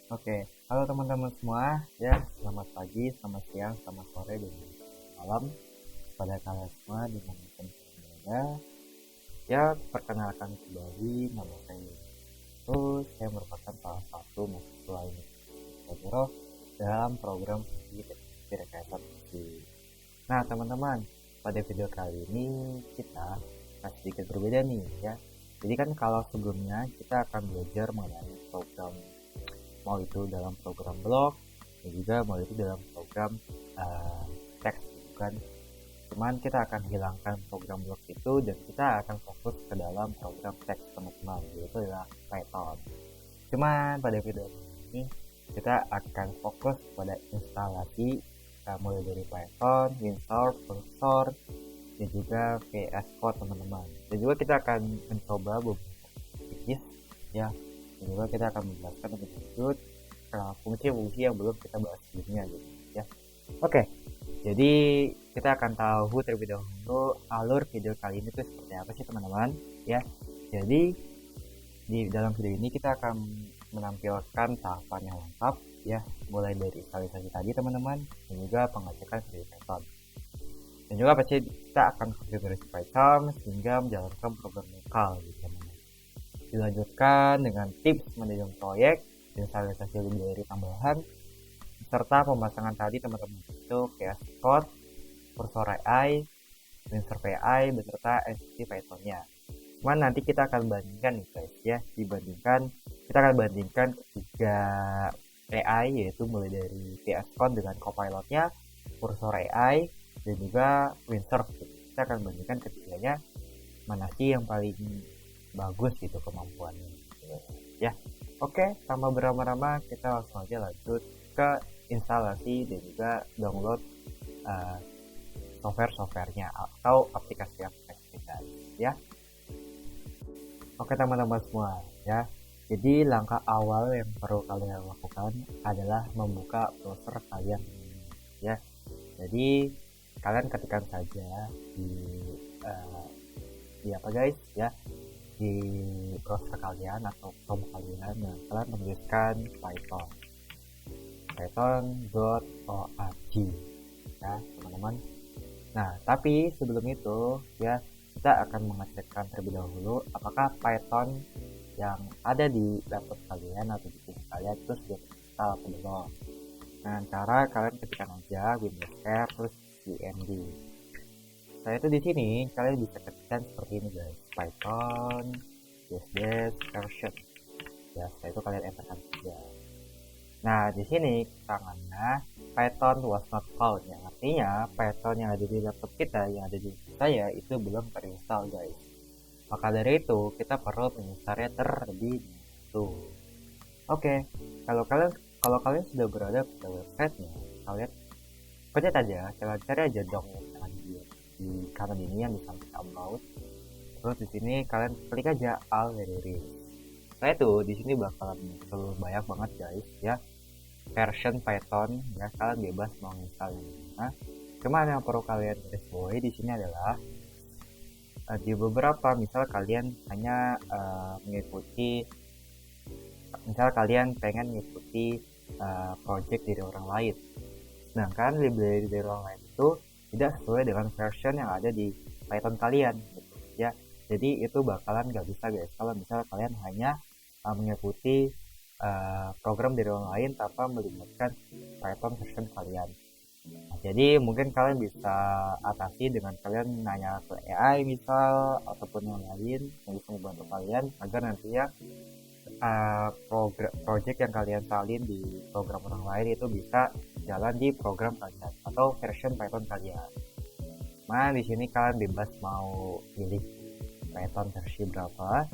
Oke, halo teman-teman semua, ya selamat pagi, selamat siang, selamat sore, dan selamat malam pada kalian semua dimanapun kalian berada. Ya, perkenalkan kembali, nama saya itu saya merupakan salah satu mahasiswa Universitas dalam program studi teknologi rekayasa produksi. Nah, teman-teman, pada video kali ini kita akan sedikit berbeda nih, ya. Jadi kan kalau sebelumnya kita akan belajar mengenai program, mau itu dalam program blog dan juga mau itu dalam program teks gitu kan. Cuman kita akan hilangkan program blog itu dan kita akan fokus ke dalam program teks teman-teman, yaitu adalah Python. Cuman pada video ini kita akan fokus pada instalasi mulai dari Python, WinSource, Cursor, dan juga VS Code teman-teman. Dan juga kita akan mencoba beberapa sedikit ya. Dan juga kita akan menjelaskan lebih lanjut fungsi-fungsi yang belum kita bahas sebelumnya gitu ya. Oke. Jadi kita akan tahu terlebih dahulu alur video kali ini tuh seperti apa sih teman-teman ya. Jadi di dalam video ini kita akan menampilkan tahapan yang lengkap ya, mulai dari instalisasi tadi teman-teman dan juga pengecekan video Python. Dan juga pasti kita akan konfigurasi Python sehingga menjalankan program lokal gitu teman-teman. Dilanjutkan dengan tips manajemen proyek, instalisasi library tambahan, serta pemasangan tadi teman-teman itu VS Code, Cursor AI, WinSource AI beserta NCT Python-nya. Cuman nanti kita akan bandingkan nih guys ya, kita akan bandingkan ketiga AI, yaitu mulai dari VS Code dengan Copilot-nya, Cursor AI, dan juga WinSource. Kita akan bandingkan ketiganya mana sih yang paling bagus gitu kemampuannya ya. Oke, tanpa berlama-lama kita langsung aja lanjut ke instalasi dan juga download software-softwarenya atau aplikasi-aplikasinya ya. Oke teman-teman semua ya. Jadi langkah awal yang perlu kalian lakukan adalah membuka browser kalian ya. Jadi kalian ketikkan saja di apa guys ya, di browser kalian atau Chrome kalian, dan kalian menuliskan python.org ya teman-teman. Nah tapi sebelum itu ya, kita akan mengecekkan terlebih dahulu apakah Python yang ada di laptop kalian atau di PC kalian itu sudah terinstall atau belum. Dengan cara kalian ketikkan aja Windows R terus cmd. Saya itu di sini kalian bisa ketikkan seperti ini guys, Python version. Ya, setelah itu kalian enterkan saja. Nah, di sini tangannya Python was not found, yang artinya Python yang ada di laptop kita, yang ada di saya itu belum terinstall guys. Maka dari itu kita perlu menginstalnya terlebih dahulu. Oke, kalau kalian sudah berada pada websitenya, kalian pencet aja, kalian cari aja download yang di kanan ini yang di samping about. Terus di sini kalian klik aja all libraries. Setelah itu di sini bakalan muncul banyak banget guys ya, version Python ya, kalian bebas mau install yang mana. Cuma yang perlu kalian garis bawahi di sini adalah di beberapa misal kalian hanya mengikuti, misal kalian pengen mengikuti project dari orang lain, sedangkan library dari orang lain itu tidak sesuai dengan version yang ada di Python kalian gitu ya. Jadi itu bakalan nggak bisa guys kalau misal kalian hanya mengikuti program dari orang lain tanpa melibatkan Python version kalian. Nah, jadi mungkin kalian bisa atasi dengan kalian nanya ke AI misal ataupun yang lain yang bisa membantu kalian agar nantinya project yang kalian salin di program orang lain itu bisa jalan di program kalian atau version Python kalian. Nah, di sini kalian bebas mau pilih Python versi berapa.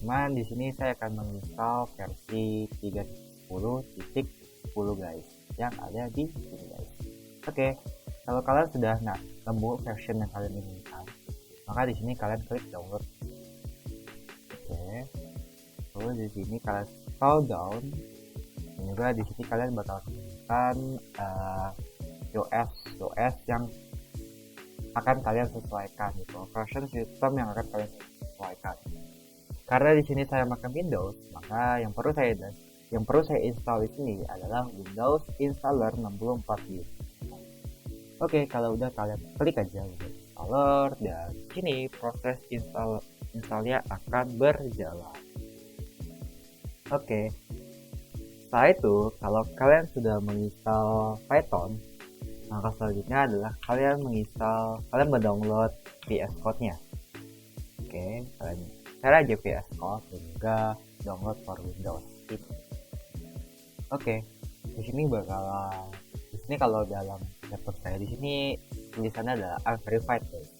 Cuman di sini saya akan menginstal versi 3.10.10 guys, yang ada di sini guys. Oke, kalau kalian sudah nemu version yang kalian inginkan, maka di sini kalian klik download. Oke, terus di sini kalian scroll down, dan juga di sini kalian bakal menemukan OS yang akan kalian sesuaikan gitu, version sistem yang akan kalian sesuaikan. Karena di sini saya makan Windows, maka yang perlu saya yang perlu saya install di sini adalah Windows Installer 64 bit. Oke, kalau udah kalian klik aja Windows Installer dan sini proses installnya akan berjalan. Oke, setelah itu kalau kalian sudah menginstal Python, langkah selanjutnya adalah kalian mendownload VS Code-nya. Oke, kalian cari aja VS Code dan juga download for Windows. Oke, di sini kalau dalam laptop saya di sini tulisannya adalah unverified guys.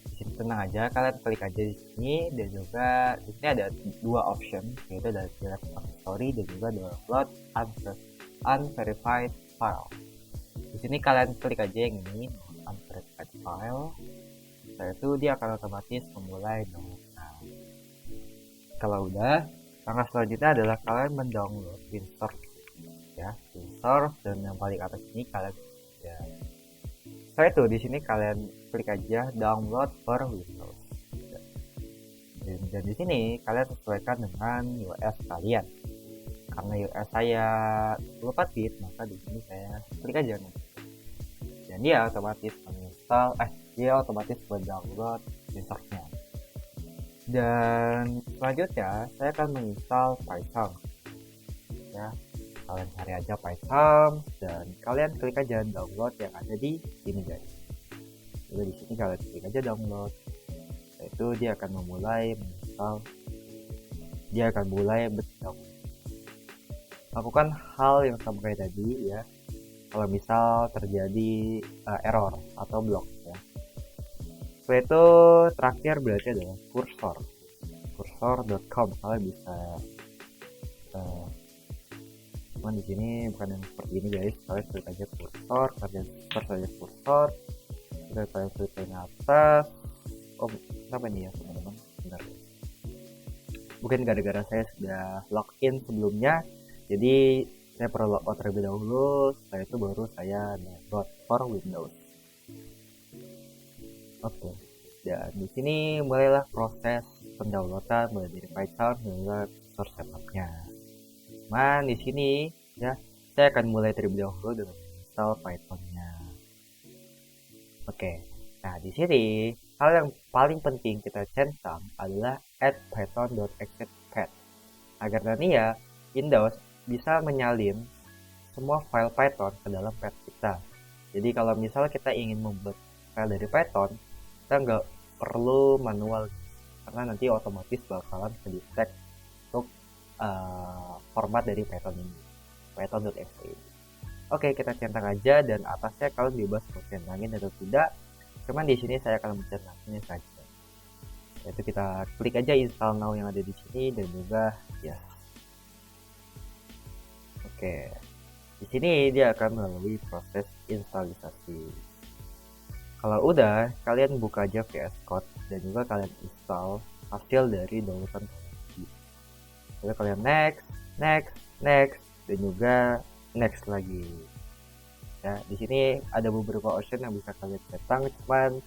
Di sini tenang aja, kalian klik aja di sini dan juga di sini ada dua option, yaitu ada delete story dan juga download unverified file. Di sini kalian klik aja yang ini unverified file. Setelah itu dia akan otomatis memulai download. Nah, kalau udah, langkah selanjutnya adalah kalian mendownload WinSource ya, WinSource, dan yang paling atas ini kalian ya. Setelah itu di sini kalian klik aja download for Windows. Dan di sini kalian sesuaikan dengan US kalian. Karena US saya 24 bit, maka di sini saya klik aja nih. Dan dia otomatis mendownload WinSource-nya. Dan selanjutnya saya akan menginstal Python. Ya, kalian cari aja Python dan kalian klik aja download yang ada di sini guys. Jadi di sini kalian klik aja download. Itu dia akan mulai menginstal. Dia akan mulai mendownload. Lakukan hal yang sama kayak tadi ya. Kalau misal terjadi error atau blok ya. Setelah itu terakhir berarti adalah cursor.com. Kalian bisa cuman di sini bukan yang seperti ini guys. Kalian klik aja cursor, kalian klik ke atas. Oh, kenapa ini ya teman-teman? Bentar. Mungkin gara-gara saya sudah login sebelumnya, jadi saya perlu logout terlebih dahulu. Setelah itu baru saya download for Windows. Oke. Dan di sini mulailah proses pendownloadan mulai dari Python hingga source setupnya. Cuman di sini ya saya akan mulai terlebih dahulu dengan install Python-nya. Oke. Nah di sini hal yang paling penting kita centang adalah add python.execpath agar nanti ya Windows bisa menyalin semua file Python ke dalam path kita. Jadi kalau misal kita ingin membuat file dari Python, kita nggak perlu manual karena nanti otomatis bakalan ke-detect untuk format dari Python ini, python.exe. Oke, kita centang aja dan atasnya kalian bebas mau centangin atau tidak. Cuman di sini saya akan mencentangnya saja. Yaitu kita klik aja install now yang ada di sini dan juga ya. Oke. Di sini dia akan melalui proses instalisasi. Kalau udah, kalian buka aja VS Code dan juga kalian install hasil dari downloadan tadi. Lalu kalian next, dan juga next lagi. Ya, di sini ada beberapa option yang bisa kalian centang, cuman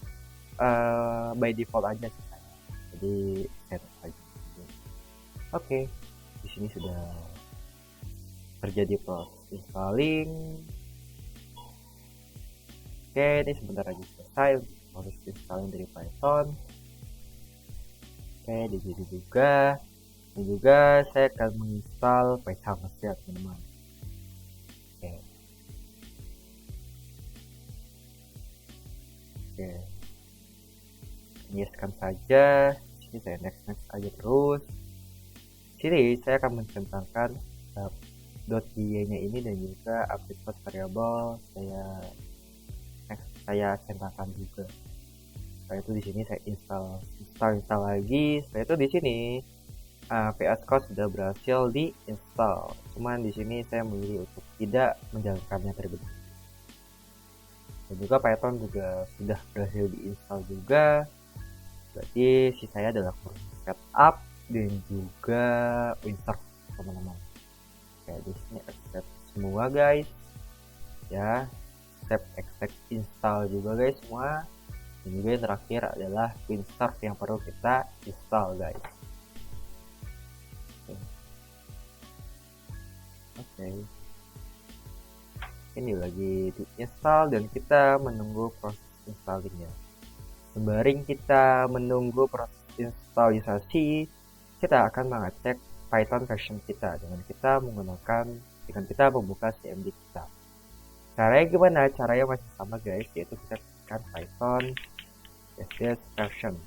by default aja sih. Jadi set aja. Oke, di sini sudah terjadi proses installing. Oke, ini sebentar lagi selesai proses installing dari Python. Oke, di sini juga. Dan juga saya akan menginstal Python ya teman-teman. Oke. Oke. Yes-kan saja. Sini saya next aja terus. Sini saya akan mencentangkan .py-nya ini dan juga update path variable saya centangkan juga. Setelah itu di sini saya install lagi. Setelah itu di sini VS Code sudah berhasil diinstal. Cuman di sini saya memilih untuk tidak menjalankannya terlebih dahulu. Dan juga Python juga sudah berhasil diinstal juga. Berarti sisanya adalah setup dan juga WinSource teman-teman. Oke, di sini accept semua guys. Ya. Step exec install juga guys semua. Dan juga yang terakhir adalah WinSource yang perlu kita install guys. Oke, ini lagi diinstal dan kita menunggu proses installingnya. Sembari kita menunggu proses instalisasi, kita akan mengecek Python version kita dengan kita membuka CMD kita. Caranya gimana? Caranya masih sama guys, yaitu kita tekan Python version.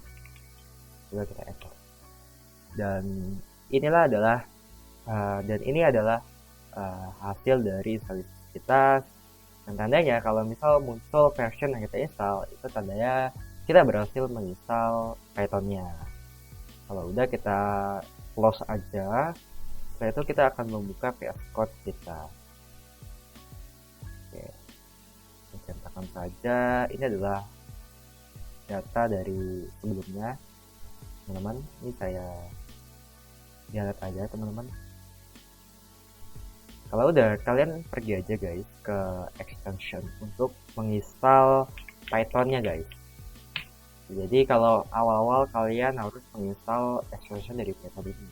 Coba kita enter. Dan ini adalah hasil dari installasi kita. Dan tandanya kalau misal muncul version yang kita install, itu tandanya kita berhasil menginstal Python-nya. Kalau udah kita close aja, setelah itu kita akan membuka VS Code kita. Oke, centangkan saja. Ini adalah data dari sebelumnya, teman-teman. Ini saya lihat aja, teman-teman. Kalau udah, kalian pergi aja guys ke extension untuk menginstal Python-nya guys. Jadi kalau awal-awal kalian harus menginstal extension dari Python ini.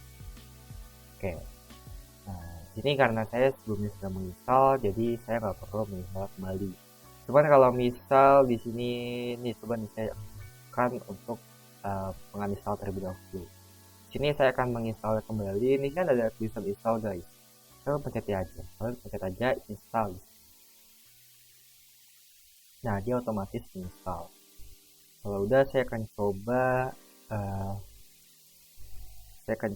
Oke. Nah, ini karena saya sebelumnya sudah menginstal, jadi saya nggak perlu menginstal kembali. Cuman kalau misal di sini nih, coba nih saya akan untuk menginstal terlebih dahulu. Sini saya akan menginstal kembali. Ini kan ada tulisan install guys. Kalian pencet aja install. Nah, dia otomatis install. Kalau udah, saya akan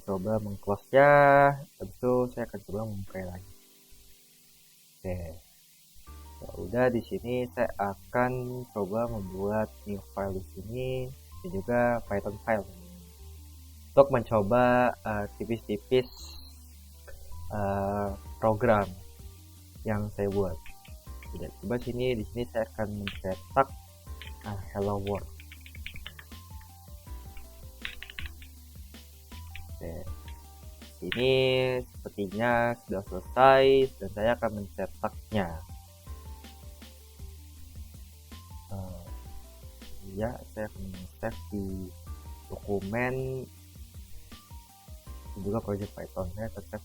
coba meng-close nya. Habis itu saya akan coba membuka lagi. Oke. Ya udah, di sini saya akan coba membuat new file di sini dan juga Python file untuk mencoba tipis-tipis program yang saya buat. Jadi, coba di sini saya akan mencetak hello world. Oke. Ini sepertinya sudah selesai dan saya akan mencetaknya. Ya, saya akan men-save di dokumen dan juga project Python saya tetap.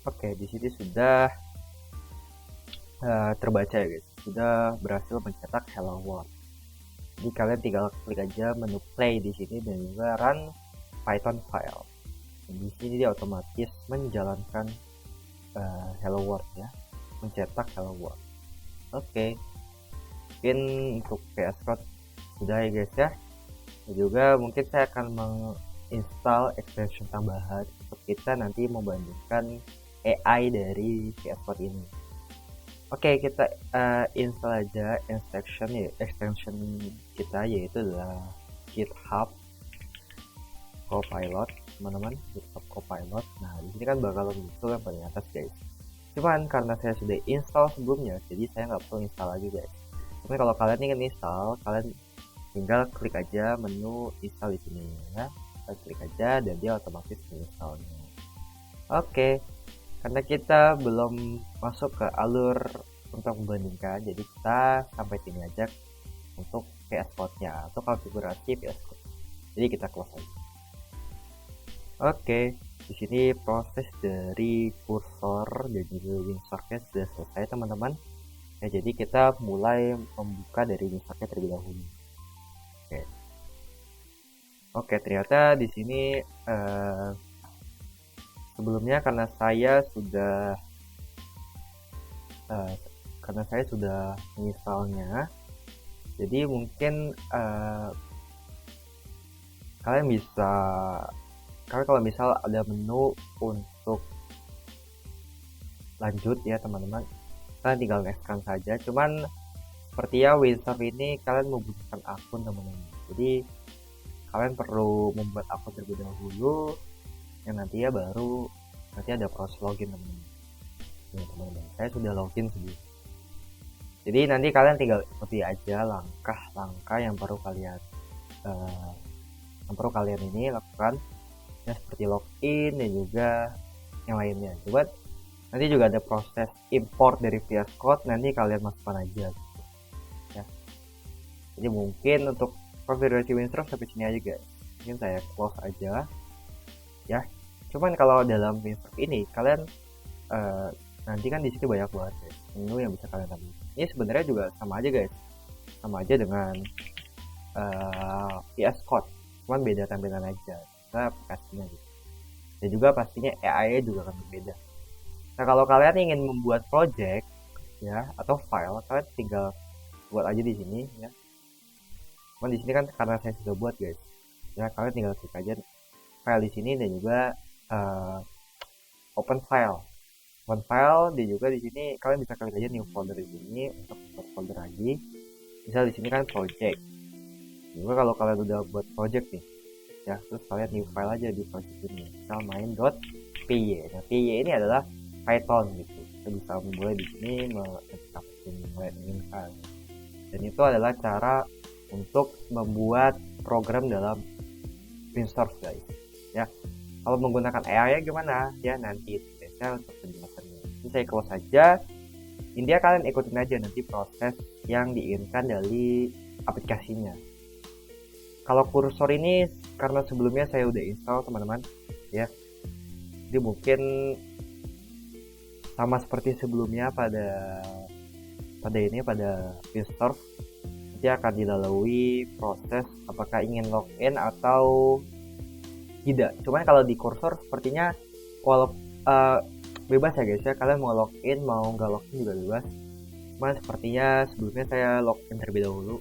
Oke, di sini sudah terbaca ya guys, sudah berhasil mencetak hello world. Jadi kalian tinggal klik aja menu play di sini dan juga run Python file. Dan di sini dia otomatis menjalankan hello world ya, mencetak hello world. Oke. Mungkin untuk VS Code sudah ya guys ya. Dan juga mungkin saya akan menginstal extension tambahan untuk kita nanti membandingkan AI dari VS Code ini. Oke, kita install aja extension kita, yaitu adalah GitHub Copilot, teman-teman. GitHub Copilot. Nah, di sini kan bakal muncul yang paling atas guys. Cuman karena saya sudah install sebelumnya, jadi saya nggak perlu install lagi guys. Tapi kalau kalian ingin install, kalian tinggal klik aja menu install di sini ya. Kita klik aja dan dia otomatis installnya. Oke. Karena kita belum masuk ke alur untuk membandingkan, jadi kita sampai sini aja untuk VS Code-nya atau konfigurasi VS Code. Jadi kita close aja. Oke, di sini proses dari kursor dan juga WinSocket sudah selesai teman-teman. Ya, jadi kita mulai membuka dari WinSocket terlebih dahulu. Oke, ternyata di sini sebelumnya karena saya sudah menginstalnya, jadi mungkin kalian kalau misal ada menu untuk lanjut ya teman-teman, kalian tinggal nextkan saja. Cuman seperti ya WinServe ini kalian membutuhkan akun teman-teman, jadi kalian perlu membuat akun terlebih dahulu yang nanti ada proses login teman-teman. Saya sudah login sendiri, jadi nanti kalian tinggal ikuti aja langkah-langkah yang perlu kalian ini lakukan ya, seperti login dan juga yang lainnya. Coba nanti juga ada proses import dari VS Code, nanti kalian masukkan aja gitu, ya. Jadi mungkin untuk konfigurasi WinServe sampai sini aja guys, mungkin saya close aja ya. Cuman kalau dalam WinServe ini kalian eh, nanti kan di sini banyak banget guys menu yang bisa kalian ambil. Ini sebenarnya juga sama aja guys, sama aja dengan VS Code, cuman beda tampilan aja, kita aplikasinya gitu. Dan juga pastinya AI-nya juga akan berbeda. Nah kalau kalian ingin membuat project ya atau file, kalian tinggal buat aja di sini ya. Cuman di sini kan karena saya sudah buat guys, ya kalian tinggal klik aja file di sini dan juga uh, open file. Open file dan juga di sini kalian bisa klik aja new folder di sini untuk buat folder lagi. Misal di sini kan project. Juga kalau kalian udah buat project nih, ya terus kalian new file aja di project ini. Misal main.py. Nah, py ini adalah Python gitu. Kita bisa mulai di sini menginginkan. Dan itu adalah cara untuk membuat program dalam WinSource guys. Ya, kalau menggunakan AI gimana? Ya nanti spesial untuk penjelasannya. Ini saya close saja. Intinya kalian ikutin aja nanti proses yang diinginkan dari aplikasinya. Kalau kursor ini karena sebelumnya saya udah install teman-teman, ya. Jadi mungkin sama seperti sebelumnya pada WinSource, nanti akan dilalui proses apakah ingin login atau tidak. Cuman kalau di kursor sepertinya bebas ya guys ya, kalian mau login mau nggak login juga bebas. Cuman sepertinya sebelumnya saya login terlebih dahulu.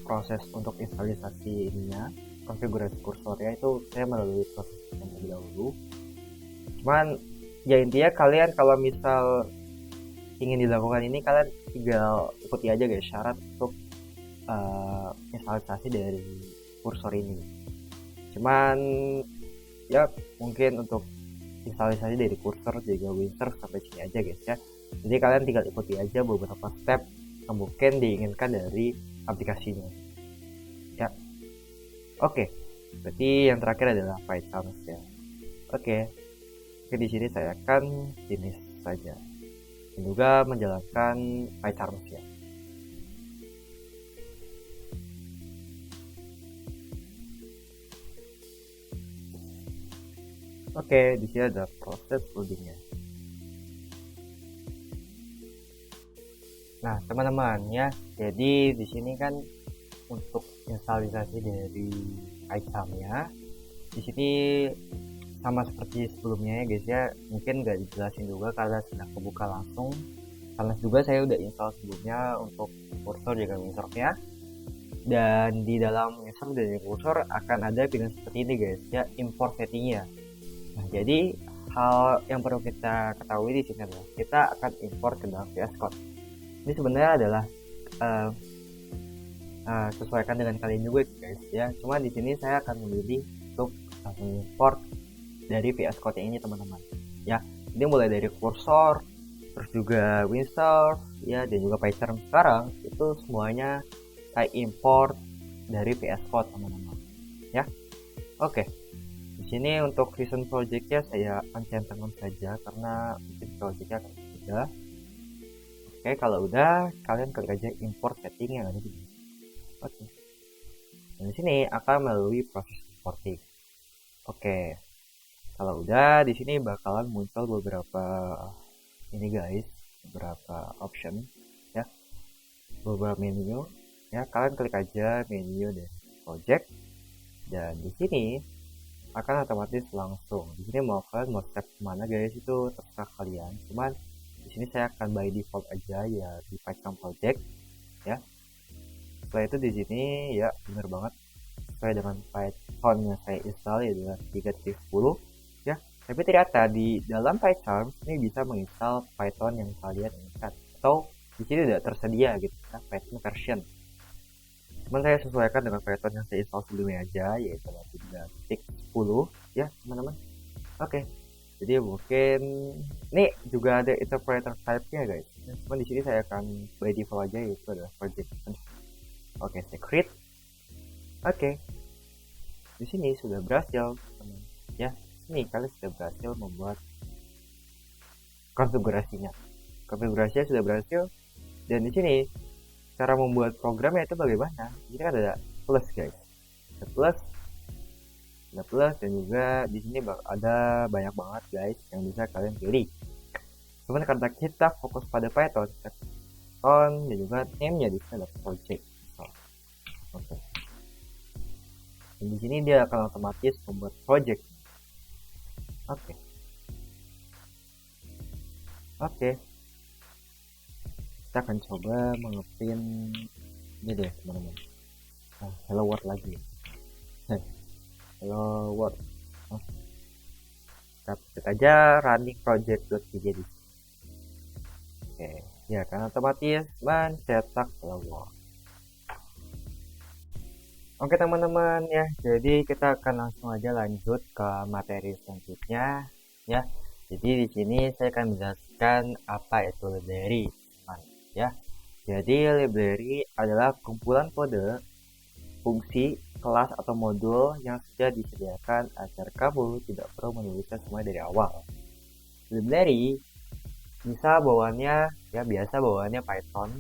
Proses untuk instalisasi ininya, konfigurasi kursornya itu saya melalui proses yang terlebih dahulu. Cuman ya intinya kalian kalau misal ingin dilakukan ini kalian tinggal ikuti aja guys syarat untuk instalisasi dari kursor ini. Cuman ya mungkin untuk instalisasi dari kursor juga WinSource sampai sini aja guys ya. Jadi kalian tinggal ikuti aja beberapa step yang mungkin diinginkan dari aplikasinya. Ya. Oke. Berarti yang terakhir adalah Python ya. Oke. Di sini saya akan finish saja. Dan juga menjalankan Python ya. Oke, di sini ada proses loadingnya. Nah, teman-teman ya, jadi di sini kan untuk instalisasi dari itemnya, di sini sama seperti sebelumnya ya guys ya, mungkin nggak dijelasin juga karena sudah kebuka langsung. Karena juga saya udah install sebelumnya untuk kursor juga WinSource-nya. Dan di dalam WinSource dan kursor akan ada pilihan seperti ini guys ya, import settingnya. Nah, jadi hal yang perlu kita ketahui di sini adalah kita akan import ke dalam VS Code. Ini sebenarnya adalah sesuaikan dengan kalian juga guys ya. Cuma di sini saya akan memilih untuk mengimport dari VS Code ini teman-teman. Ya, ini mulai dari kursor, terus juga WinSource, ya dan juga Python sekarang itu semuanya saya import dari VS Code teman-teman. Ya, oke. Di sini untuk recent projectnya saya akan centangkan saja karena mungkin projectnya akan berbeda. Oke, kalau udah kalian klik aja import setting yang ada di sini. Oke. Dan di sini akan melalui proses importing. Oke. Kalau udah di sini bakalan muncul beberapa ini guys, beberapa option ya. Beberapa menu ya, kalian klik aja menu dan project. Dan di sini akan otomatis langsung. Di sini mau kalian mau step kemana guys itu terserah kalian. Cuman di sini saya akan by default aja ya di Python project ya. Setelah itu di sini ya bener banget sesuai dengan Python yang saya install ya adalah 3.10 ya. Tapi ternyata di dalam Python ini bisa menginstal Python yang kalian inginkan atau di sini tidak tersedia gitu ya, Python version. Cuman saya sesuaikan dengan Python yang saya install sebelumnya aja yaitu 3.10 ya teman-teman. Oke. Jadi mungkin ini juga ada interpreter type-nya guys. Cuman di sini saya akan by default aja yaitu adalah project. Oke, secret. Oke. Di sini sudah berhasil teman. Ya, ini kalian sudah berhasil membuat konfigurasinya. Konfigurasinya sudah berhasil dan di sini cara membuat programnya itu bagaimana? Ini kan ada plus guys. Ada plus ada plus, dan juga di sini ada banyak banget guys yang bisa kalian pilih. Cuman karena kita fokus pada Python dan juga name-nya di sini ada project. Oke. Dan di sini dia akan otomatis membuat project. Oke. Kita akan coba mengeprint ini deh teman-teman. Hello world lagi. Hello world. Kita ketik aja running project.py di sini. Oke, ya kan otomatis mencetak hello world. Oke teman-teman ya, jadi kita akan langsung aja lanjut ke materi selanjutnya ya. Jadi di sini saya akan menjelaskan apa itu library, ya. Jadi library adalah kumpulan kode, fungsi, kelas atau modul yang sudah disediakan agar kamu tidak perlu menulisnya semua dari awal. Library bisa bawaannya ya biasa bawaannya Python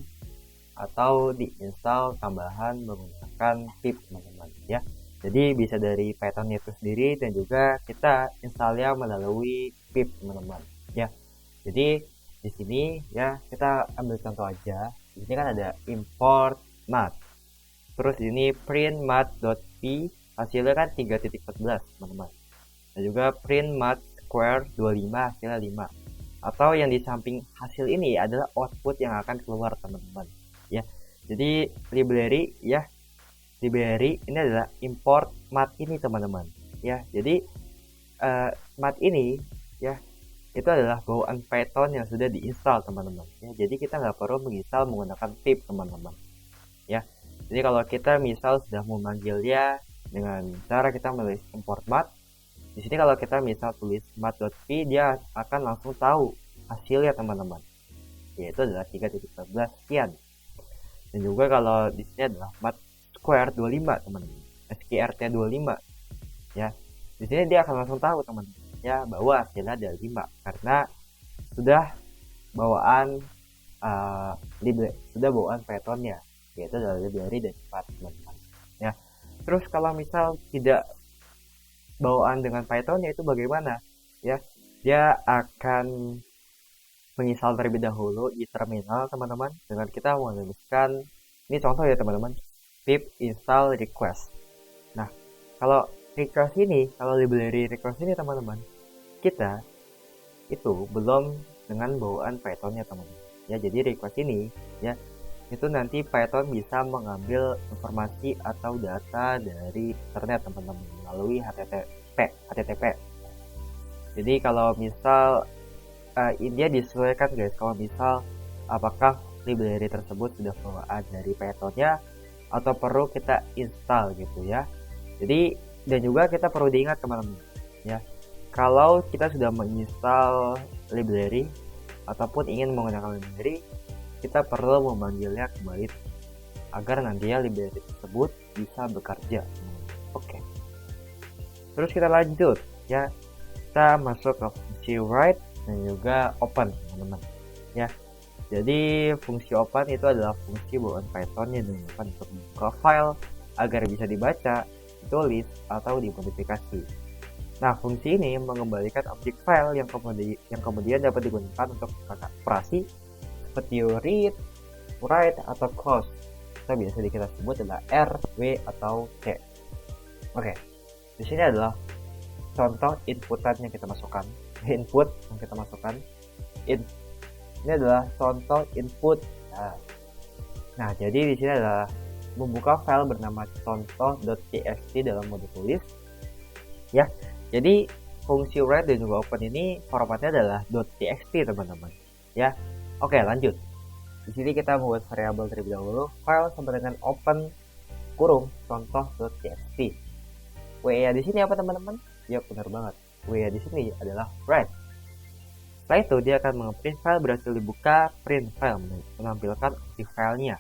atau diinstal tambahan menggunakan pip teman-teman ya. Jadi bisa dari Python itu sendiri dan juga kita installnya melalui pip teman-teman ya. Jadi di sini ya kita ambil contoh aja. Di sini kan ada import math. Terus ini print math.p hasilnya kan 3.14 teman-teman. Dan juga print math square 25 hasilnya 5. Atau yang di samping hasil ini adalah output yang akan keluar teman-teman ya. Jadi library ini adalah import math ini teman-teman ya. Jadi math ini ya itu adalah bawaan Python yang sudah diinstal teman-teman ya. Jadi kita nggak perlu menginstal menggunakan pip teman-teman ya. Jadi kalau kita misal sudah memanggilnya dengan cara kita menulis import math, di sini kalau kita misal tulis math.p dia akan langsung tahu hasilnya teman-teman, yaitu adalah 3.14 sekian. Dan juga kalau di sini adalah math square 25 teman-teman, SQRT 25 ya. Di sini dia akan langsung tahu teman-teman ya bahwa hasilnya ada 5 karena sudah bawaan Pythonnya, yaitu adalah library dan cepat teman-teman ya. Terus kalau misal tidak bawaan dengan Pythonnya itu bagaimana ya? Dia akan menginstal terlebih dahulu di terminal teman-teman dengan kita menuliskan ini contoh ya teman-teman, pip install request. Nah kalau request ini, kalau library request ini teman-teman, kita itu belum dengan bawaan Pythonnya teman-teman ya. Jadi request ini ya itu nanti Python bisa mengambil informasi atau data dari internet teman-teman melalui HTTP. Jadi kalau misal dia disesuaikan guys, kalau misal apakah library tersebut sudah bawaan dari Pythonnya atau perlu kita install gitu ya. Jadi dan juga kita perlu diingat teman-teman ya, kalau kita sudah menginstal library ataupun ingin menggunakan library, kita perlu memanggilnya kembali agar nantinya library tersebut bisa bekerja. Oke. Terus kita lanjut ya, kita masuk ke fungsi write dan juga open teman-teman ya. Jadi fungsi open itu adalah fungsi bawaan Python yang digunakan untuk membuka file agar bisa dibaca, ditulis atau dimodifikasi. Nah fungsi ini mengembalikan objek file yang kemudian dapat digunakan untuk operasi seperti read, write atau close. Kita biasa kita sebut adalah R, W atau C. Oke. Di sini adalah contoh inputan yang kita masukkan. Input yang kita masukkan. Ini adalah contoh input. Nah, jadi di sini adalah membuka file bernama contoh.txt dalam mode tulis. Ya. Jadi fungsi write dan juga open ini formatnya adalah .txt teman-teman. Ya. Oke, lanjut. Di sini kita membuat variabel terlebih dahulu, file sama dengan open kurung contoh.txt. WA di sini apa teman-teman? Ya benar banget. WA di sini adalah write. Setelah itu dia akan mengeprint file berhasil dibuka, print file menampilkan objek filenya.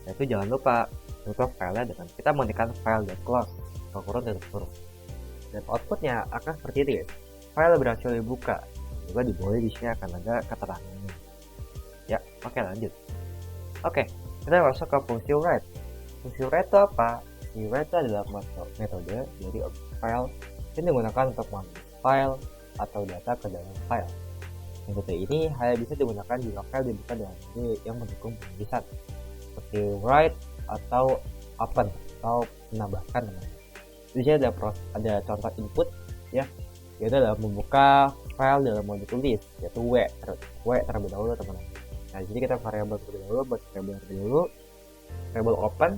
Yaitu jangan lupa tutup filenya dengan kita mengetikkan file.close atau kurung dan kurung. Dan outputnya akan seperti itu guys. File berhasil dibuka. Juga di bawah di sini akan ada keterangannya. Ya, oke lanjut. Oke, kita masuk ke fungsi write. Fungsi write itu apa? fungsi write adalah metode dari objek file yang digunakan untuk menulis file atau data ke dalam file. Metode ini hanya bisa digunakan jika file dibuka dengan metode yang mendukung penulisan, seperti write atau open atau menambahkan. Di sini ada contoh input ya, yaitu adalah membuka file dalam mode tulis, yaitu w terlebih dahulu teman-teman. Nah, jadi kita variabel terlebih dahulu, buat variabel open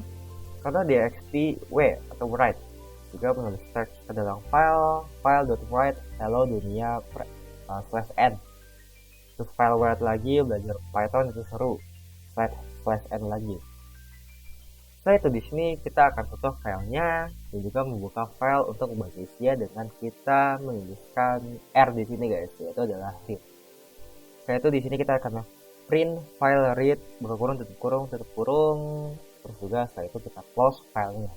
karena DXT w atau write, juga menulis teks ke dalam file.write hello dunia /n. Terus file write lagi, belajar Python itu seru, /n lagi. Setelah itu di sini kita akan tutup filenya dan juga membuka file untuk membaca isinya dengan kita menuliskan R di sini guys, yaitu adalah read. Setelah itu di sini kita akan print file read buka kurung tutup kurung, terus juga setelah itu kita close filenya.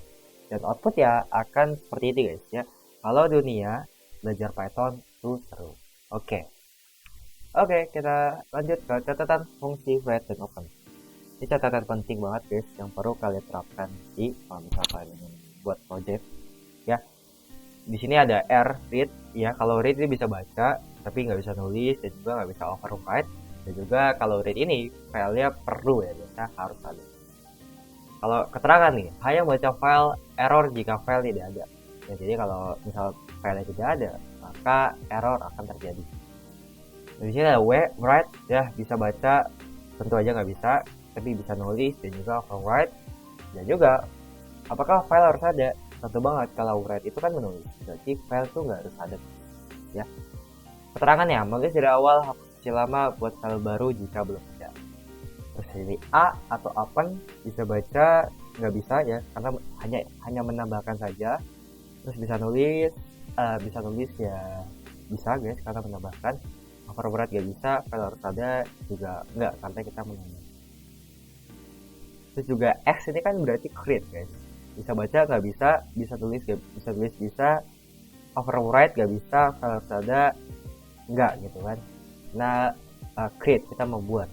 Dan output ya akan seperti ini guys ya. Kalau dunia belajar Python itu seru. Oke, kita lanjut ke catatan fungsi write dan open. Ini catatan penting banget guys yang perlu kalian terapkan kalau misalnya kalian ingin buat project ya. Di sini ada R read ya. Kalau read ini bisa baca tapi nggak bisa nulis dan juga nggak bisa overwrite. Dan juga kalau read ini filenya perlu ya, biasanya harus ada. Kalau keterangan nih, hanya baca file, error jika file tidak ada. Ya, jadi kalau misal filenya tidak ada, maka error akan terjadi. Di sini ada write ya, bisa baca, tentu aja nggak bisa, tapi bisa nulis dan juga overwrite. Dan juga apakah file harus ada? Tentu banget, kalau write itu kan menulis, berarti file tuh nggak harus ada ya. Keterangannya, menulis dari awal, hapus lama, buat file baru jika belum ada. Terus ini A atau open, bisa baca nggak bisa ya, karena hanya menambahkan saja. Terus bisa nulis ya bisa guys, karena menambahkan. Overwrite nggak bisa, file harus ada juga nggak, karena kita menambah. Terus juga X ini kan berarti create guys, bisa baca nggak bisa, bisa tulis nggak bisa, tulis bisa, overwrite nggak bisa, file harus ada nggak gitu kan. Nah, create kita membuat,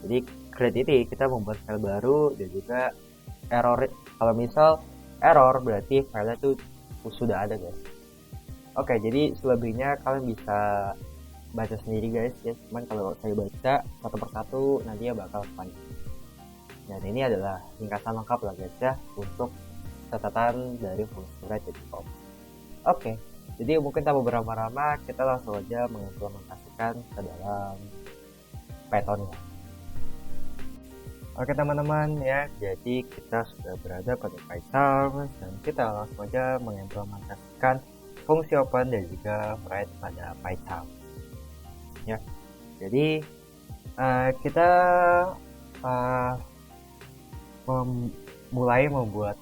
jadi create ini kita membuat file baru. Dan juga error, kalau misal error berarti filenya tuh sudah ada guys. Oke, jadi selebihnya kalian bisa baca sendiri guys ya, cuman kalau saya baca satu persatu nantinya bakal panjang. Dan ini adalah ringkasan lengkap lah guys ya untuk catatan dari fungsi write dan open. Oke, jadi mungkin tanpa berlama-lama kita langsung aja mengimplementasikan ke dalam Python ya. Oke teman-teman ya, jadi kita sudah berada pada Python dan kita langsung aja mengimplementasikan fungsi open dan juga write pada Python ya. Jadi kita mulai membuat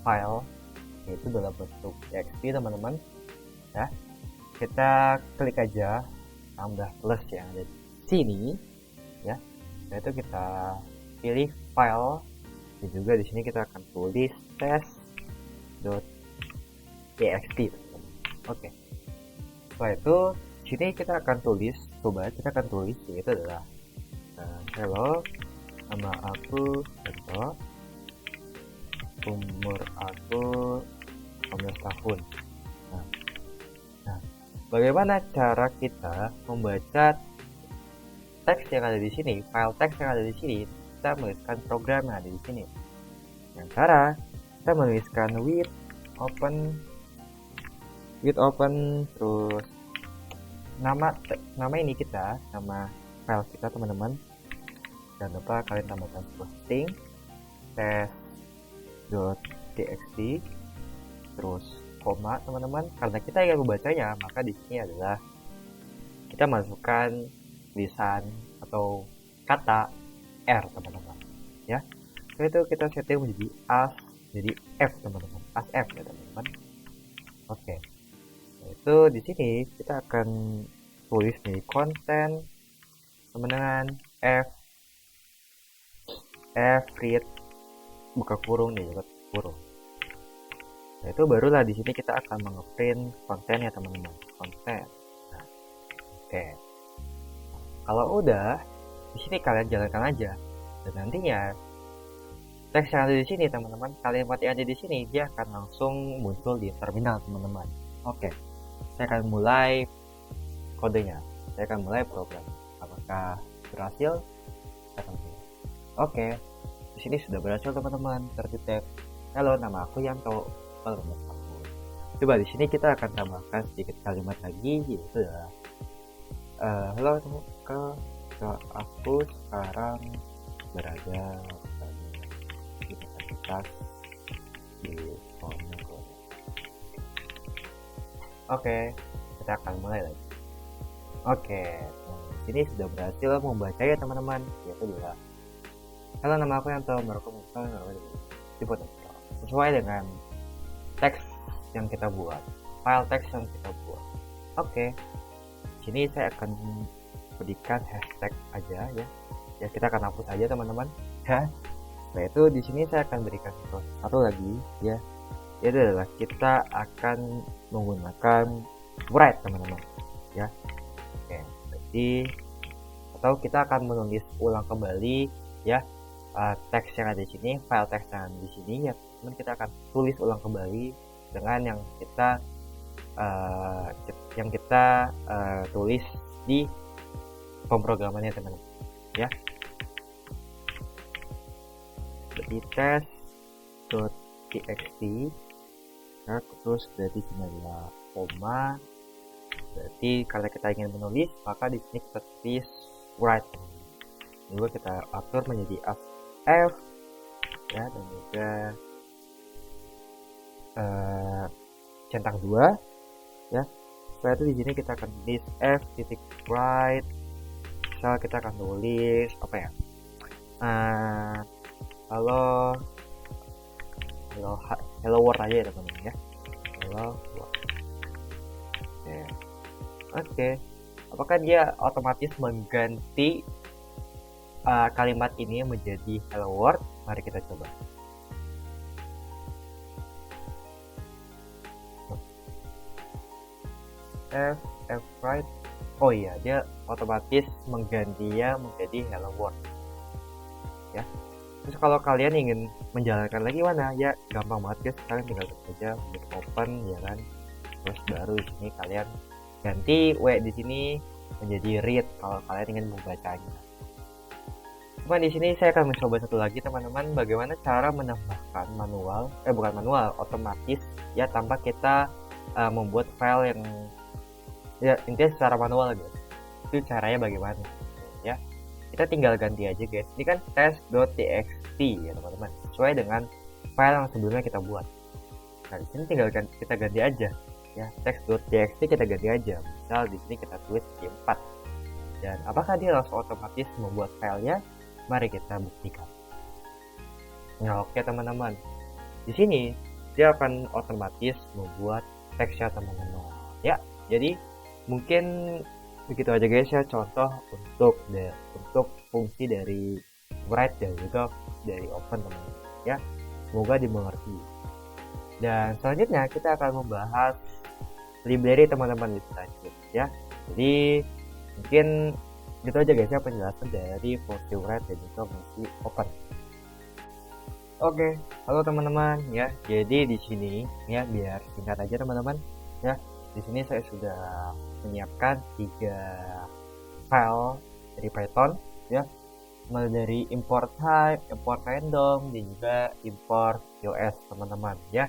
file yaitu dalam bentuk txt teman-teman ya. Kita klik aja tambah plus yang ada di sini ya. Setelah itu kita pilih file dan juga di sini kita akan tulis test.txt. Oke. Setelah itu sini kita akan tulis, yaitu adalah hello, nama aku Seto, umur aku 18 tahun. Nah, bagaimana cara kita membaca teks yang ada di sini, file teks yang ada di sini? Kita menuliskan program yang ada di sini. Yang cara kita menuliskan with open, terus nama ini kita, nama file kita teman-teman. Jangan lupa kalian tambahkan string test.txt terus koma teman-teman, karena kita ingin membacanya, maka di sini adalah kita masukkan tulisan atau kata R teman-teman ya. Setelah itu kita setting menjadi as, jadi F teman-teman, as F ya teman-teman. Oke. Itu di sini kita akan tulis nih konten teman-teman F read buka kurung nih, buka kurung. Nah, itu barulah di sini kita akan mengeprint konten ya teman-teman, konten. Nah, oke. Kalau udah di sini kalian jalankan aja dan nantinya teks yang ada di sini teman-teman, kalimat yang ada di sini dia akan langsung muncul di terminal teman-teman. Oke, saya akan mulai kodenya, saya akan mulai program. Apakah berhasil? Saya akan mulai. Oke, di sini sudah berhasil teman-teman, terdetek. Halo, nama aku Yanto. Coba di sini kita akan tambahkan sedikit kalimat lagi, yaitu adalah halo aku sekarang berada di universitas di Ponorogo. Oke, kita akan mulai lagi. Oke, ini sudah berhasil membaca ya teman-teman, yaitu adalah halo, nama aku Yanto, merekam di Ponorogo. Sesuai dengan teks yang kita buat, file teks yang kita buat. Oke, sini saya akan berikan hashtag aja ya. Ya, kita akan hapus aja teman-teman. Ya. Setelah itu di sini saya akan berikan satu lagi ya. Itu adalah kita akan menggunakan write teman-teman. Ya. Oke, jadi atau kita akan menulis ulang kembali ya teks yang ada di sini, file teks yang ada di sini ya. Teman kita akan tulis ulang kembali dengan yang kita tulis di pemrogramannya teman-teman ya. Jadi test.txt ya, terus berarti sini adalah koma, berarti kalau kita ingin menulis maka di sini kita tulis write, juga kita atur menjadi f ya, dan juga centang 2 ya. Setelah itu di sini kita akan tulis f titik write. Misal kita akan tulis apa ya, hello world aja ya teman-teman ya, hello world. Oke. Apakah dia otomatis mengganti kalimat ini menjadi hello world? Mari kita coba. F right. Oh iya, dia otomatis menggantinya menjadi hello world ya. Terus kalau kalian ingin menjalankan lagi mana ya, gampang banget guys, kalian tinggal saja open ya kan, terus baru di sini kalian ganti w di sini menjadi read kalau kalian ingin membacanya. Cuma di sini saya akan mencoba satu lagi teman-teman, bagaimana cara menambahkan otomatis ya, tanpa kita membuat file yang ya intinya secara manual guys. Itu caranya bagaimana ya, kita tinggal ganti aja guys. Ini kan test.txt ya teman-teman, sesuai dengan file yang sebelumnya kita buat. Nah di sini tinggal kita ganti aja ya, test.txt kita ganti aja. Misal di sini kita tulis G4, dan apakah dia langsung otomatis membuat filenya? Mari kita buktikan. Nah oke teman-teman, di sini dia akan otomatis membuat teksnya teman-teman ya. Jadi mungkin begitu aja guys ya, contoh untuk fungsi dari write dan juga dari open teman-teman ya. Semoga dimengerti. Dan selanjutnya kita akan membahas library teman-teman di selanjutnya ya. Jadi mungkin gitu aja guys ya penjelasan dari fungsi write dan juga fungsi open. Oke, halo teman-teman ya. Jadi di sini ya, biar singkat aja teman-teman ya. Di sini saya sudah menyiapkan 3 file dari Python ya, mulai dari import type, import random, dan juga import COS teman-teman ya.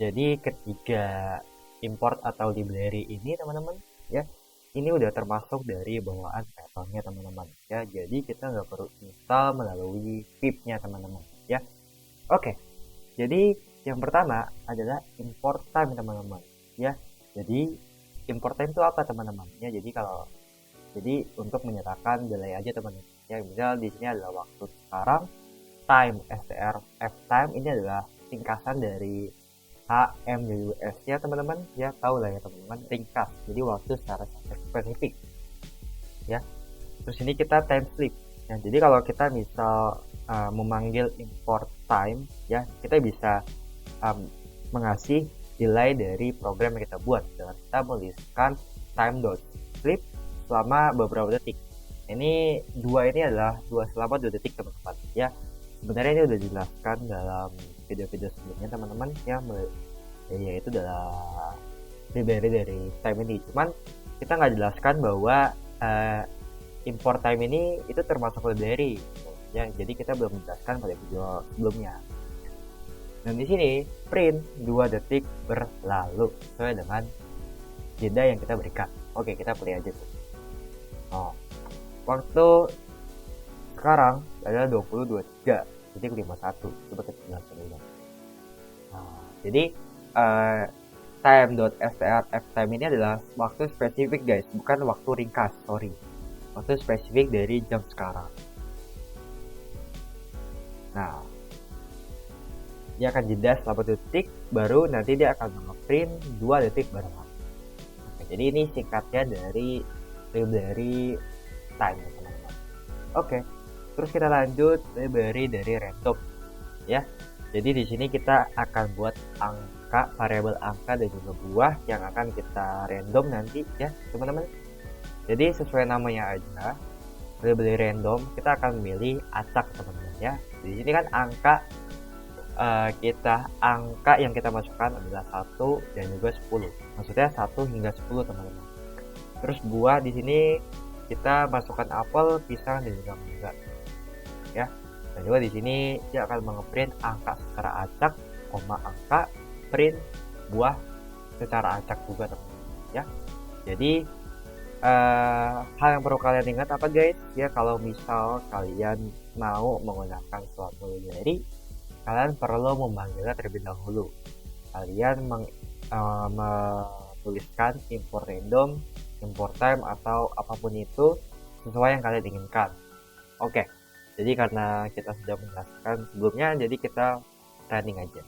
Jadi ketiga import atau library ini teman-teman ya, ini udah termasuk dari bawaan Pythonnya teman-teman ya. Jadi kita nggak perlu install melalui pip-nya teman-teman ya. Oke, jadi yang pertama adalah import time teman-teman ya. Jadi import time itu apa teman-teman ya? Jadi untuk menyatakan delay aja teman-teman ya. Misal di sini adalah waktu sekarang, time strf time ini adalah ringkasan dari HMWS ya teman-teman ya, tahu lah ya teman-teman, ringkas. Jadi waktu secara spesifik ya. Terus ini kita time sleep ya. Jadi kalau kita misal memanggil import time ya, kita bisa mengasih delay dari program yang kita buat dengan kita menuliskan time.sleep selama beberapa detik. Ini dua ini adalah selama 2 detik teman-teman ya. sebenarnya ini udah dijelaskan dalam video-video sebelumnya teman-teman ya, yaitu dalam library dari time ini. Cuman kita nggak jelaskan bahwa import time ini itu termasuk library ya, jadi kita belum menjelaskan pada video sebelumnya. Dan di sini print 2 detik berlalu sesuai dengan jeda yang kita berikan. Oke, kita play aja tuh. Waktu sekarang adalah 20.23.51. Coba kita jelaskan dulu. Jadi time.strf time ini adalah waktu spesifik guys, bukan waktu ringkas, sorry. Waktu spesifik dari jam sekarang. Nah, dia akan jeda selama 2 detik, baru nanti dia akan nge-print 2 detik berlalu. Oke, jadi ini singkatnya dari library time teman-teman. Oke, terus kita lanjut library dari random ya. Jadi di sini kita akan buat angka, variabel angka dan juga buah yang akan kita random nanti ya teman-teman. Jadi sesuai namanya aja, library random, kita akan memilih acak teman-teman ya. Di sini kan angka angka yang kita masukkan adalah 1 dan juga 10. Maksudnya 1 hingga 10 teman-teman. Terus buah di sini kita masukkan apel, pisang dan juga mangga. Ya. Dan juga di sini dia akan mengeprint angka secara acak, angka print buah secara acak juga teman-teman ya. Jadi hal yang perlu kalian ingat apa guys? Ya, kalau misal kalian mau menggunakan suatu library, kalian perlu memanggilnya terlebih dahulu. Kalian menuliskan import random, import time atau apapun itu sesuai yang kalian inginkan. Oke, jadi karena kita sudah menjelaskan sebelumnya, jadi kita running aja.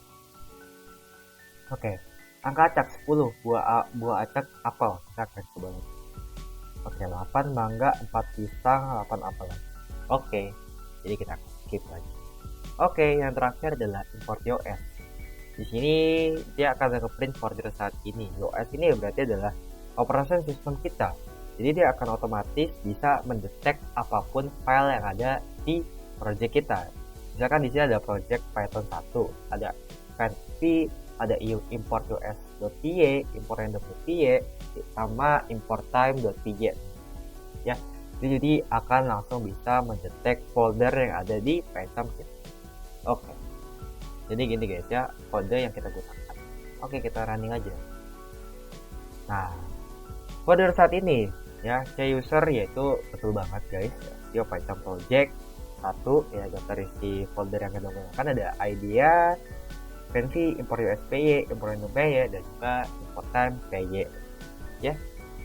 Oke, angka acak 10, buah acak apel, kita akan coba lagi. Oke, 8 mangga, 4 pisang, 8 apel. Oke, jadi kita skip lagi. Oke, yang terakhir adalah import OS. Di sini dia akan nge-print folder saat ini. OS ini berarti adalah operation system kita. Jadi dia akan otomatis bisa mendetek apapun file yang ada di project kita. Misalkan di sini ada project Python 1, ada fanpy, ada import os.py, import random.py, sama import time.py. Ya, jadi akan langsung bisa mendetek folder yang ada di Python kita. Oke, jadi gini guys ya, kode yang kita gunakan. Oke, kita running aja. Nah, folder saat ini ya, user yaitu betul banget guys, dia Python project 1 ya, daftar isi folder yang kita gunakan ada idea, fancy, import uspy, import random.py, dan juga import time.py ya.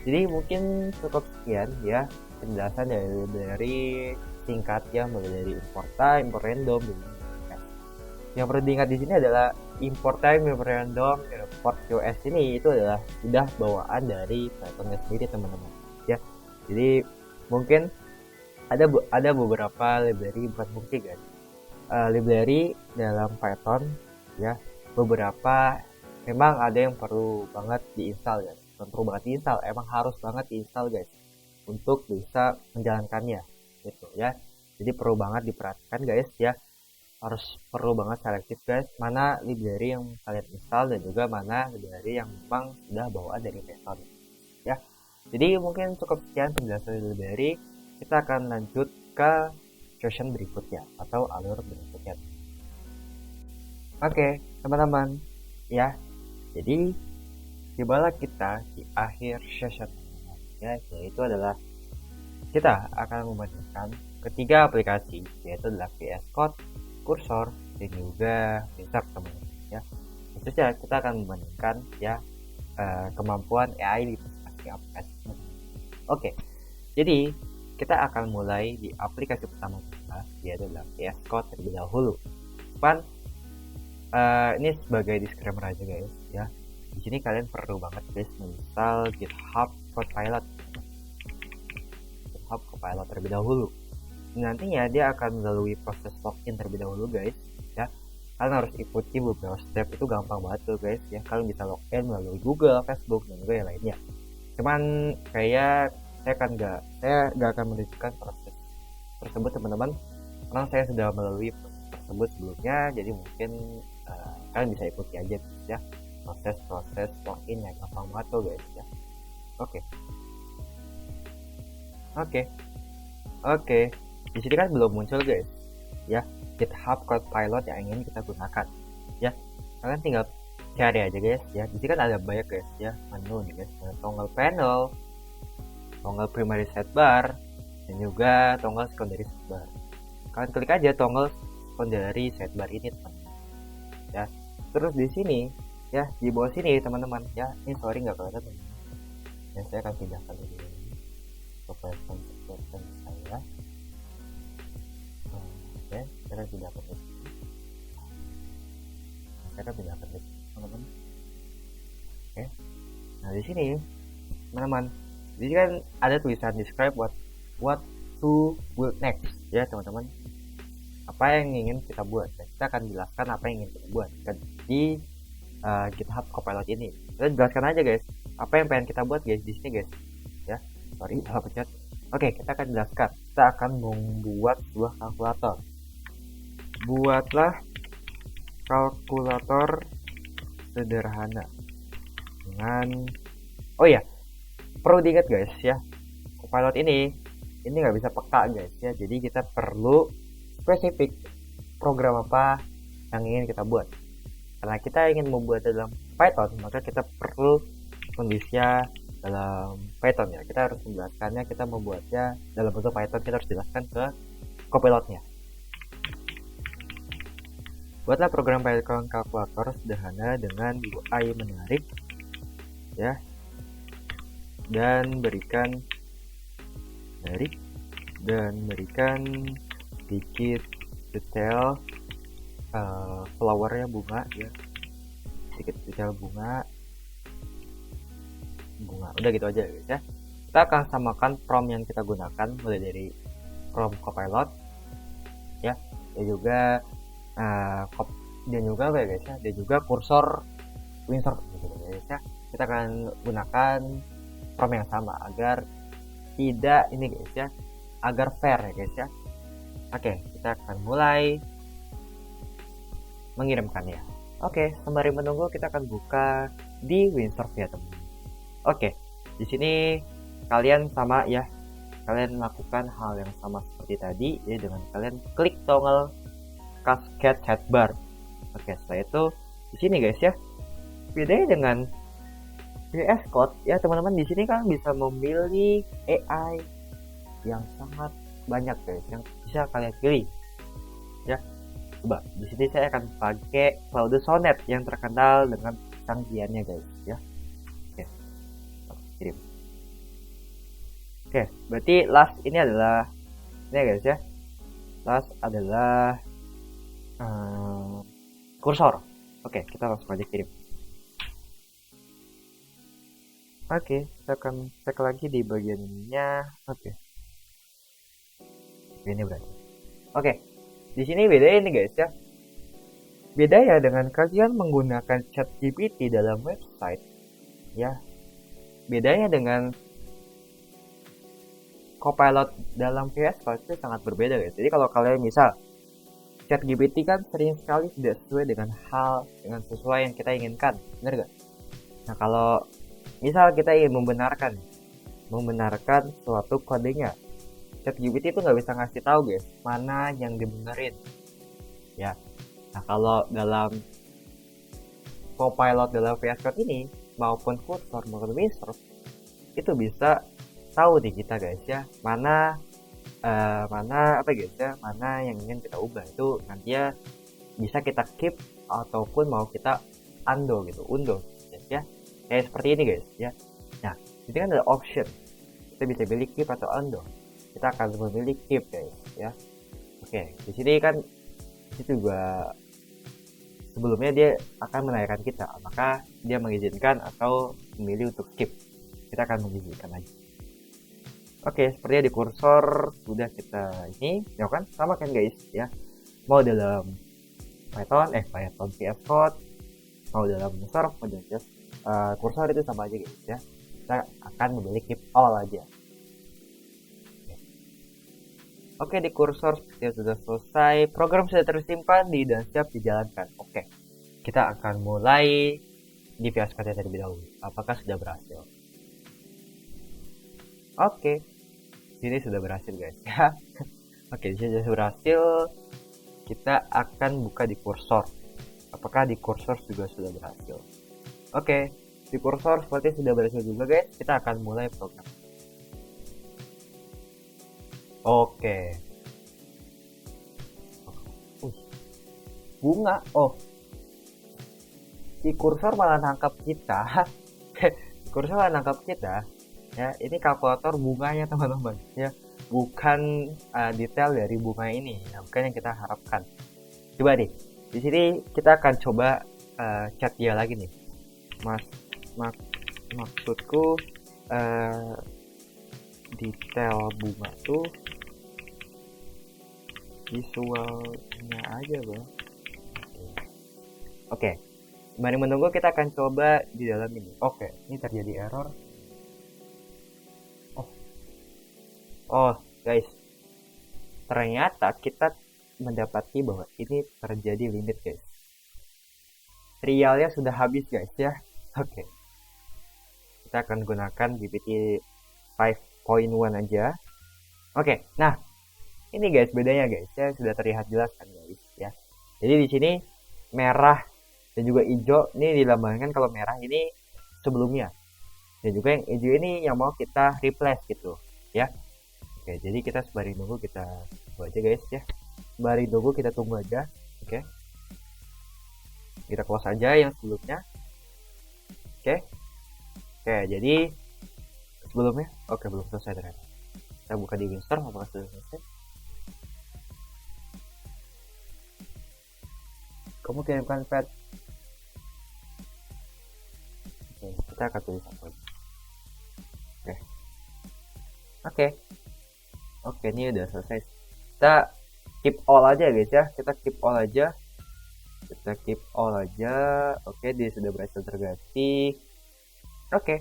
Jadi mungkin cukup sekian ya penjelasan dari singkat ya, mulai dari import time, import random. Yang perlu diingat di sini adalah import time, import random, import OS ini itu adalah sudah bawaan dari Python-nya sendiri teman-teman ya. Jadi mungkin ada beberapa library, bukan mungkin guys, library dalam Python ya, beberapa memang ada yang perlu banget diinstal guys. Bukan perlu banget diinstal, emang harus banget diinstal guys untuk bisa menjalankannya gitu ya. Jadi perlu banget diperhatikan guys ya, harus perlu banget selektif guys, mana library yang kalian install dan juga mana library yang memang sudah bawaan dari Python ya. Jadi mungkin cukup sekian penjelasan library. Kita akan lanjut ke session berikutnya atau alur berikutnya. Oke teman-teman ya, jadi tibalah kita di akhir session ya, yaitu adalah kita akan membandingkan ketiga aplikasi, yaitu adalah VS Code, Cursor, dan juga Wizard teman-teman ya. Itu saja kita akan membandingkan ya kemampuan AI di aplikasi. Oke, jadi kita akan mulai di aplikasi pertama kita, yaitu adalah VS Code terlebih dahulu. Ini sebagai disclaimer aja guys ya. Di sini kalian perlu banget guys menginstal GitHub Copilot. GitHub Copilot terlebih dahulu. Nantinya dia akan melalui proses login terlebih dahulu guys ya. Kalian harus ikuti beberapa step, itu gampang banget tuh guys ya. Kalian bisa login melalui Google, Facebook, dan juga yang lainnya. Cuman saya gak akan menunjukkan proses tersebut teman-teman, karena saya sudah melalui tersebut sebelumnya, jadi mungkin kalian bisa ikuti aja ya proses login yang gampang banget tuh guys ya. Oke. Di sini kan belum muncul guys ya GitHub Copilot yang ingin kita gunakan ya. Kalian tinggal cari aja guys ya. Di sini kan ada banyak guys ya menu nih guys, ada toggle panel, toggle primary sidebar, dan juga toggle secondary sidebar. Kalian klik aja toggle secondary sidebar ini teman-teman ya. Terus di sini ya, di bawah sini teman-teman ya, ini sorry nggak kelihatan ya, saya akan pindahkan ini ke platform saya. Oke, saya akan pindahkan ke sini. Saya akan pindahkan ke sini teman-teman. Oke, nah di sini teman-teman, di sini kan ada tulisan describe what to build next ya teman-teman, apa yang ingin kita buat, dan kita akan jelaskan apa yang ingin kita buat di GitHub Copilot ini. Kita jelaskan aja guys apa yang pengen kita buat guys di sini guys ya. Sorry salah pencet. Oke, kita akan jelaskan. Kita akan membuat sebuah kalkulator. Buatlah kalkulator sederhana dengan, oh ya, perlu diingat guys ya, Copilot ini nggak bisa peka guys ya. Jadi kita perlu spesifik program apa yang ingin kita buat. Karena kita ingin membuat dalam Python, maka kita perlu kondisinya dalam Python ya. Kita harus menjelaskannya, kita membuatnya dalam bentuk Python, kita harus jelaskan ke Copilotnya. Buatlah program Python kalkulator sederhana dengan UI menarik ya, dan berikan sedikit detail flowernya, bunga ya, sedikit detail bunga, udah gitu aja guys ya. Kita akan samakan prompt yang kita gunakan mulai dari prompt Copilot ya, dan juga apa ya guys ya, dan juga kursor Windsor gitu guys ya. Kita akan gunakan prompt yang sama agar tidak ini guys ya, agar fair ya guys ya. Oke, kita akan mulai mengirimkannya. Oke, sembari menunggu kita akan buka di Windsor ya teman-teman. Oke, di sini kalian sama ya, kalian melakukan hal yang sama seperti tadi ya, dengan kalian klik toggle Cascade Sidebar. Oke, setelah itu di sini guys ya, bedanya dengan VS Code ya teman-teman, di sini kan bisa memilih AI yang sangat banyak guys yang bisa kalian pilih ya. Coba di sini saya akan pakai Claude Sonnet yang terkenal dengan canggihannya guys ya. Oke, kirim. Oke, berarti last ini adalah ini guys ya, last adalah kursor. Oke, kita langsung aja kirim. Oke, kita akan cek lagi di bagian ininya. Oke, ini berarti. Oke, di sini beda ini guys ya. Beda ya dengan kalian menggunakan ChatGPT dalam website ya. Bedanya dengan Copilot dalam VS Code itu sangat berbeda guys. Jadi kalau kalian misal ChatGPT kan sering sekali tidak sesuai dengan sesuai yang kita inginkan, benar gak? Nah kalau misal kita ingin membenarkan suatu kodenya, ChatGPT itu nggak bisa ngasih tahu guys mana yang dibenerin ya. Nah kalau dalam Copilot dalam VS Code ini maupun kursor maupun Windsor itu bisa tahu nih kita guys ya, mana apa guys ya, mana yang ingin kita ubah, itu nanti ya bisa kita keep ataupun mau kita undo guys ya. Kayak seperti ini guys ya. Nah ini kan ada option, kita bisa pilih keep atau undo. Kita akan memilih keep guys ya. Oke, di sini kan itu juga sebelumnya dia akan menanyakan kita apakah dia mengizinkan atau memilih untuk keep. Kita akan mengizinkan aja. Oke, sepertinya di kursor sudah kita ini ya kan, sama kan guys ya. Mau dalam Python VS Code, mau dalam Windsor, mau dalam kursor itu sama aja guys ya. Kita akan memilih keep all aja. Oke, di kursor sepertinya sudah selesai. Program sudah tersimpan dan siap dijalankan. Oke, kita akan mulai di VS Code terlebih dahulu. Apakah sudah berhasil? Oke, ini sudah berhasil guys. Oke, di sini sudah berhasil. Kita akan buka di kursor. Apakah di kursor juga sudah berhasil? Oke, di kursor seperti sudah berhasil juga guys. Kita akan mulai program. Oke. Bunga. Oh, si kursor malah nangkap kita. Kursor malah nangkap kita. Ya, ini kalkulator bunganya teman-teman. Ya, bukan detail dari bunga ini. Ya, bukan yang kita harapkan. Coba deh. Di sini kita akan coba chat dia lagi nih. Maksudku detail bunga tuh visualnya aja bang. Oke, mari menunggu, kita akan coba di dalam ini. Oke, ini terjadi error. Oh guys, ternyata kita mendapati bahwa ini terjadi limit guys. Trialnya sudah habis guys ya. Oke, kita akan gunakan GPT 5.1 aja. Oke, nah ini guys bedanya guys ya, sudah terlihat jelas kan guys ya. Jadi di sini merah dan juga hijau ini dilambangkan, kalau merah ini sebelumnya dan juga yang hijau ini yang mau kita replace gitu ya. Oke, jadi kita sembari nunggu, kita tunggu aja guys ya. Sembari nunggu kita tunggu aja. Oke, kita close aja yang sebelumnya. Oke, jadi sebelumnya belum selesai ternyata. Kita buka di WinStore, apakah sudah selesai? Kamu kirimkan pet. Oke, kita akan tulis apa? Oke, ini udah selesai. Kita keep all aja guys ya. Kita keep all aja. Oke, dia sudah berhasil terganti. Oke,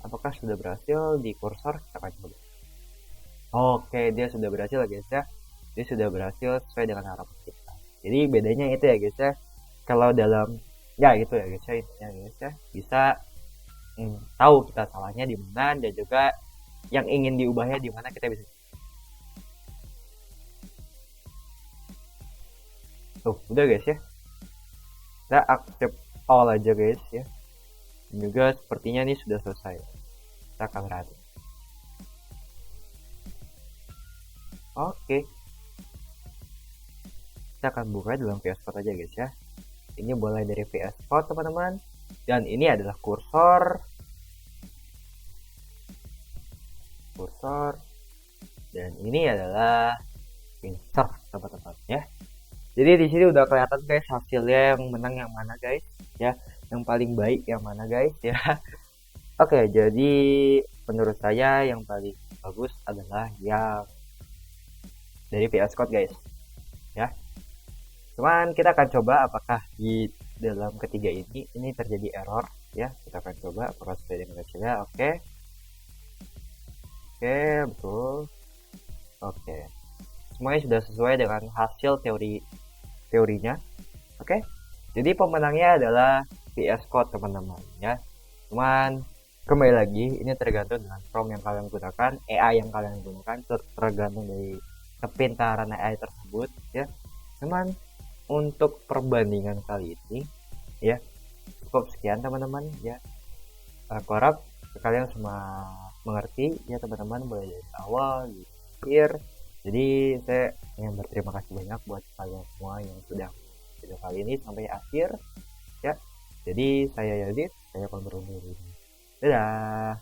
apakah sudah berhasil di kursor? Kita akan coba. Oke, dia sudah berhasil guys ya. Dia sudah berhasil sesuai dengan harapan kita. Jadi bedanya itu ya guys ya. Kalau dalam ya gitu ya guys ya, intinya guys ya, bisa tahu kita salahnya di mana dan juga yang ingin diubahnya di mana, kita bisa. Tuh, udah guys ya. Kita accept all aja guys ya. Dan juga sepertinya ini sudah selesai. Kita akan lihat. Oke. Kita akan buka dalam VS Code aja guys ya. Ini mulai dari VS Code teman-teman. Dan ini adalah kursor. Dan ini adalah insert teman-teman ya. Jadi di sini udah kelihatan guys hasilnya yang menang yang mana guys ya. Yang paling baik yang mana guys ya. Oke, jadi menurut saya yang paling bagus adalah yang dari VS Code guys ya. Cuman kita akan coba apakah di dalam ketiga ini terjadi error ya. Kita akan coba apakah sesuai dengan hasilnya. Oke, betul. Oke, semuanya sudah sesuai dengan hasil teorinya. Oke, jadi pemenangnya adalah VS Code teman-teman ya. Cuman kembali lagi, ini tergantung dengan prompt yang kalian gunakan, AI yang kalian gunakan, tergantung dari kepintaran AI tersebut ya. Cuman untuk perbandingan kali ini ya cukup sekian teman-teman ya. Aku harap kalian semua mengerti ya teman-teman, mulai dari awal di akhir. Jadi saya ingin berterima kasih banyak buat kalian semua yang sudah video kali ini sampai akhir ya. Jadi saya Yazid, saya akan berundur diri. Dadah.